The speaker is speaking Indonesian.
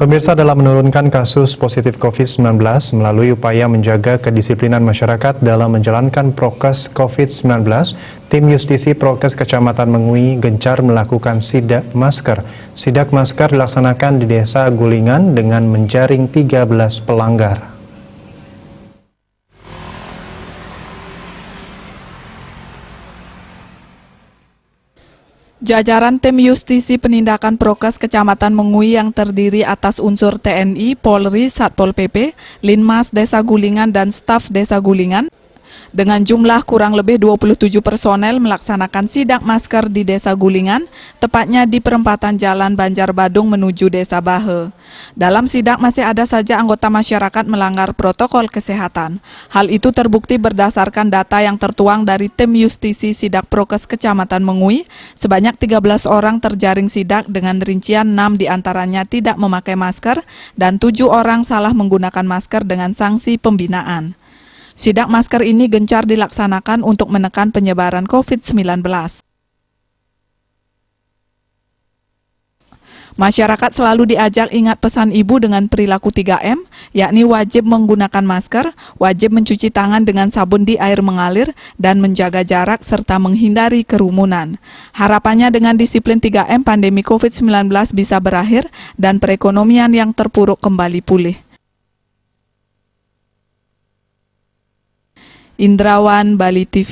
Pemirsa, dalam menurunkan kasus positif COVID-19 melalui upaya menjaga kedisiplinan masyarakat dalam menjalankan prokes COVID-19, tim Justisi Prokes Kecamatan Mengui gencar melakukan sidak masker. Sidak masker dilaksanakan di Desa Gulingan dengan menjaring 13 pelanggar. Jajaran tim Justisi Penindakan Prokes Kecamatan Mengui yang terdiri atas unsur TNI, Polri, Satpol PP, Linmas Desa Gulingan, dan staf Desa Gulingan dengan jumlah kurang lebih 27 personel melaksanakan sidak masker di Desa Gulingan, tepatnya di perempatan Jalan Banjarbadung menuju Desa Bahe. Dalam sidak masih ada saja anggota masyarakat melanggar protokol kesehatan. Hal itu terbukti berdasarkan data yang tertuang dari tim Justisi Sidak Prokes Kecamatan Mengui, sebanyak 13 orang terjaring sidak dengan rincian 6 diantaranya tidak memakai masker dan 7 orang salah menggunakan masker dengan sanksi pembinaan. Sidak masker ini gencar dilaksanakan untuk menekan penyebaran COVID-19. Masyarakat selalu diajak ingat pesan Ibu dengan perilaku 3M, yakni wajib menggunakan masker, wajib mencuci tangan dengan sabun di air mengalir, dan menjaga jarak serta menghindari kerumunan. Harapannya dengan disiplin 3M, pandemi COVID-19 bisa berakhir dan perekonomian yang terpuruk kembali pulih. Indrawan, Bali TV.